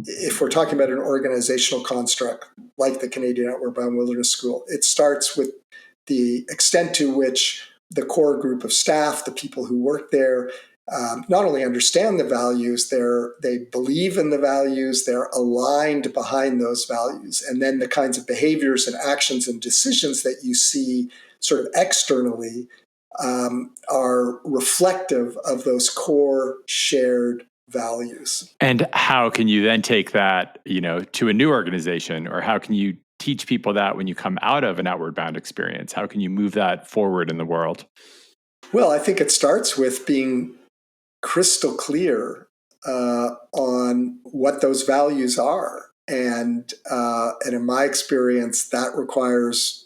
if we're talking about an organizational construct like the Canadian Outward Bound Wilderness School, it starts with the extent to which the core group of staff, the people who work there, not only understand the values, they believe in the values, they're aligned behind those values. And then the kinds of behaviors and actions and decisions that you see sort of externally are reflective of those core shared values. And how can you then take that, to a new organization, or how can you teach people that when you come out of an outward bound experience? How can you move that forward in the world? Well, I think it starts with being crystal clear on what those values are. And in my experience, that requires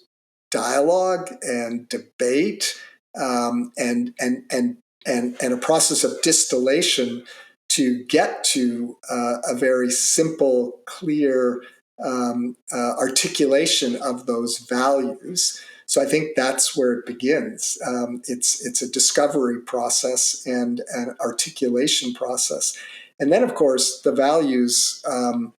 dialogue and debate, and a process of distillation to get to a very simple, clear articulation of those values. So I think that's where it begins. It's a discovery process and an articulation process. And then, of course, the values are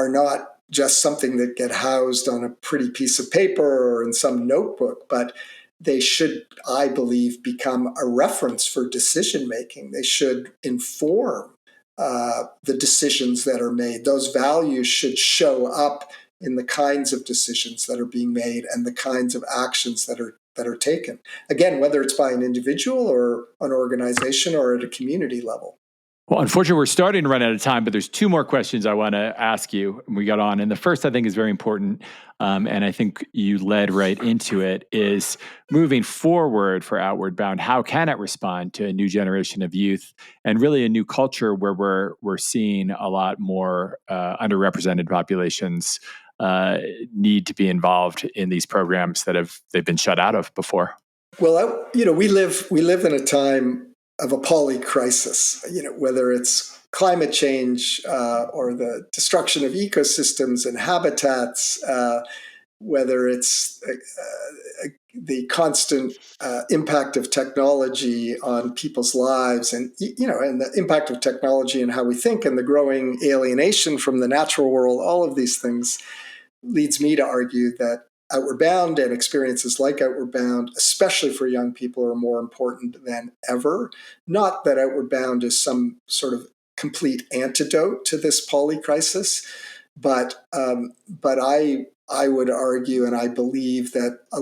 not just something that get housed on a pretty piece of paper or in some notebook, but they should, I believe, become a reference for decision making. They should inform the decisions that are made. Those values should show up in the kinds of decisions that are being made and the kinds of actions that are taken. Again, whether it's by an individual or an organization or at a community level. Well, unfortunately, we're starting to run out of time, but there's two more questions I want to ask you. We got on. And the first, I think, is very important. And I think you led right into it, is moving forward for Outward Bound. How can it respond to a new generation of youth and really a new culture where we're seeing a lot more underrepresented populations need to be involved in these programs that they've been shut out of before? Well, we live in a time of a polycrisis, whether it's climate change or the destruction of ecosystems and habitats, whether it's the constant impact of technology on people's lives, and the impact of technology and how we think, and the growing alienation from the natural world. All of these things leads me to argue that Outward Bound and experiences like Outward Bound, especially for young people, are more important than ever. Not that Outward Bound is some sort of complete antidote to this polycrisis, but I would argue, and I believe, that a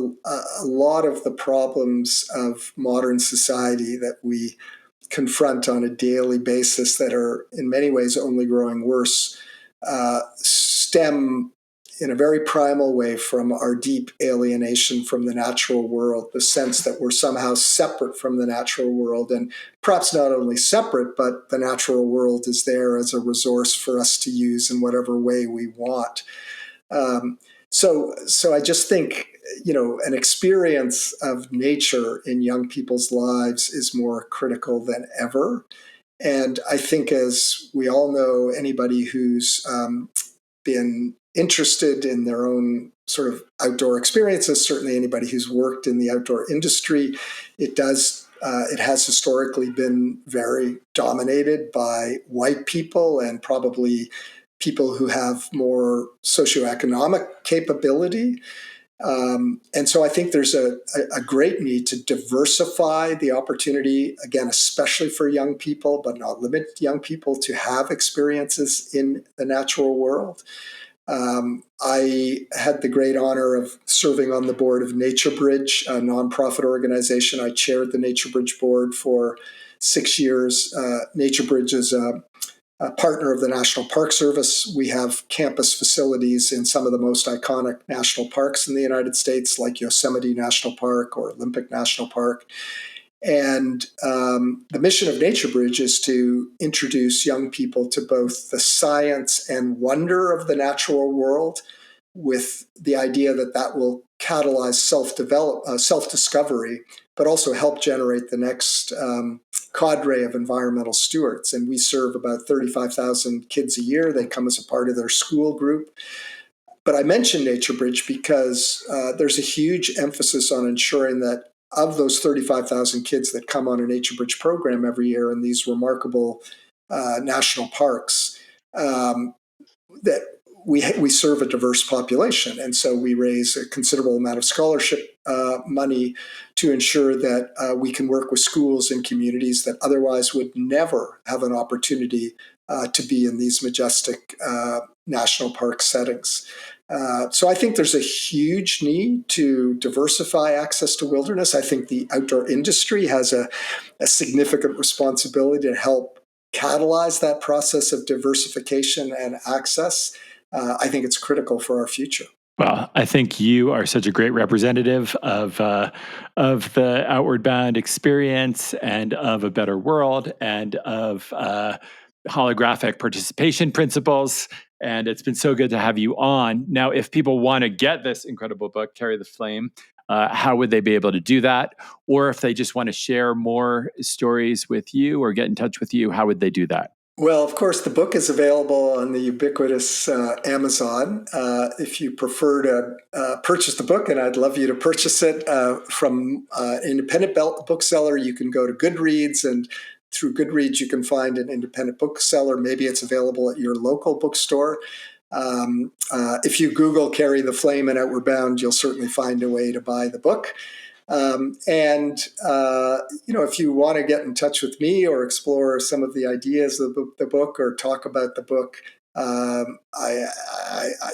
lot of the problems of modern society that we confront on a daily basis, that are in many ways only growing worse, stem in a very primal way from our deep alienation from the natural world, the sense that we're somehow separate from the natural world, and perhaps not only separate, but the natural world is there as a resource for us to use in whatever way we want. So I just think, an experience of nature in young people's lives is more critical than ever. And I think, as we all know, anybody who's been interested in their own sort of outdoor experiences, certainly anybody who's worked in the outdoor industry, it has historically been very dominated by white people, and probably people who have more socioeconomic capability. And so I think there's a great need to diversify the opportunity, again, especially for young people, but not limit young people to have experiences in the natural world. I had the great honor of serving on the board of Nature Bridge, a nonprofit organization. I chaired the Nature Bridge board for 6 years. Nature Bridge is a partner of the National Park Service. We have campus facilities in some of the most iconic national parks in the United States, like Yosemite National Park or Olympic National Park. And the mission of Nature Bridge is to introduce young people to both the science and wonder of the natural world, with the idea that will catalyze self-discovery, but also help generate the next cadre of environmental stewards. And we serve about 35,000 kids a year. They come as a part of their school group. But I mentioned NatureBridge because there's a huge emphasis on ensuring that of those 35,000 kids that come on a NatureBridge program every year in these remarkable national parks, that we serve a diverse population. And so we raise a considerable amount of scholarship money to ensure that we can work with schools and communities that otherwise would never have an opportunity to be in these majestic national park settings. So I think there's a huge need to diversify access to wilderness. I think the outdoor industry has a significant responsibility to help catalyze that process of diversification and access. I think it's critical for our future. Well, I think you are such a great representative of the Outward Bound experience and of a better world and of holographic participation principles. And it's been so good to have you on. Now, if people want to get this incredible book, Carry the Flame, how would they be able to do that? Or if they just want to share more stories with you or get in touch with you, how would they do that? Well, of course, the book is available on the ubiquitous Amazon. If you prefer to purchase the book, and I'd love you to purchase it from an independent bookseller, you can go to Goodreads, and through Goodreads, you can find an independent bookseller. Maybe it's available at your local bookstore. If you Google Carry the Flame and Outward Bound, you'll certainly find a way to buy the book. If you want to get in touch with me or explore some of the ideas of the book or talk about the book,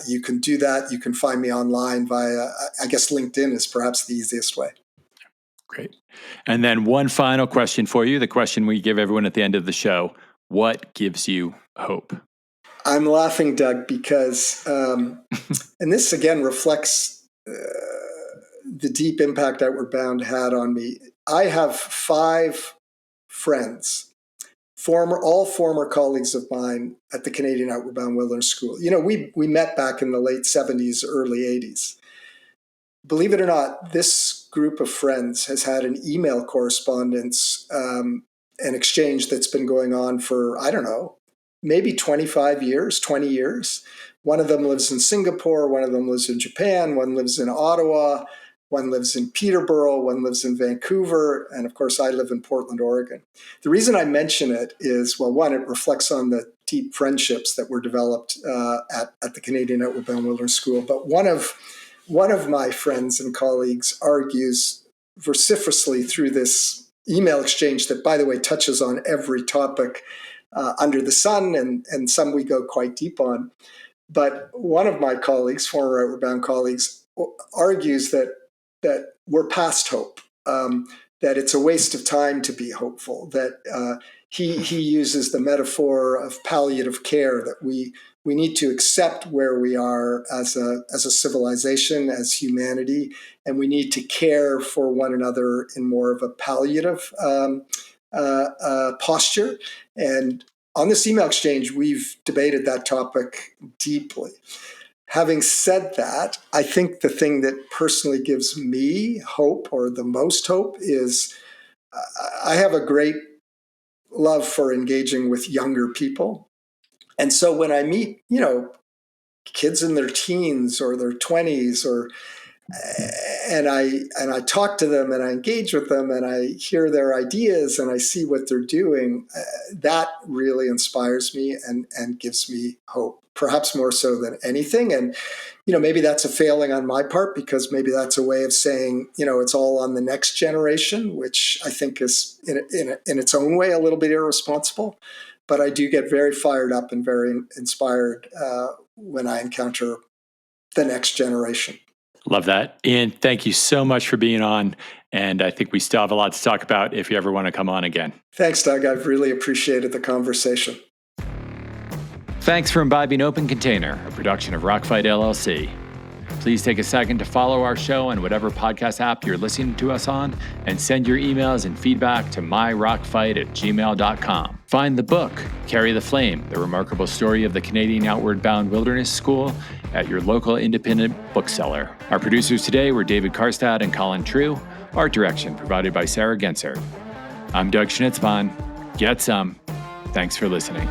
you can do that. You can find me online via, I guess LinkedIn is perhaps the easiest way. Great. And then one final question for you, the question we give everyone at the end of the show. What gives you hope? I'm laughing, Doug, because, and this again reflects the deep impact Outward Bound had on me. I have 5 friends, all former colleagues of mine at the Canadian Outward Bound Wilderness School. We met back in the late 70s, early 80s. Believe it or not, this group of friends has had an email correspondence, an exchange that's been going on for, I don't know, maybe 25 years, 20 years. One of them lives in Singapore, one of them lives in Japan, one lives in Ottawa, one lives in Peterborough, one lives in Vancouver, and of course I live in Portland, Oregon. The reason I mention it is, well, one, it reflects on the deep friendships that were developed at the Canadian Outward Bound Wilderness School, but one of my friends and colleagues argues vociferously through this email exchange that, by the way, touches on every topic under the sun, and some we go quite deep on. But one of my colleagues, former Outward Bound colleagues, argues that we're past hope, that it's a waste of time to be hopeful, that he uses the metaphor of palliative care, that we need to accept where we are as a civilization, as humanity, and we need to care for one another in more of a palliative posture. And on this email exchange, we've debated that topic deeply. Having said that, I think the thing that personally gives me hope, or the most hope, is I have a great love for engaging with younger people. And so when I meet, kids in their teens or their 20s, and I talk to them and I engage with them and I hear their ideas and I see what they're doing, that really inspires me and gives me hope, perhaps more so than anything. And, maybe that's a failing on my part, because maybe that's a way of saying, it's all on the next generation, which I think is in its own way a little bit irresponsible. But I do get very fired up and very inspired when I encounter the next generation. Love that. Ian, thank you so much for being on. And I think we still have a lot to talk about if you ever want to come on again. Thanks, Doug. I've really appreciated the conversation. Thanks for imbibing Open Container, a production of Rockfight LLC. Please take a second to follow our show on whatever podcast app you're listening to us on, and send your emails and feedback to myrockfight@gmail.com. Find the book, Carry the Flame, the remarkable story of the Canadian Outward Bound Wilderness School, at your local independent bookseller. Our producers today were David Karstad and Colin True. Art direction provided by Sarah Gensert. I'm Doug Schnitzbahn. Get some. Thanks for listening.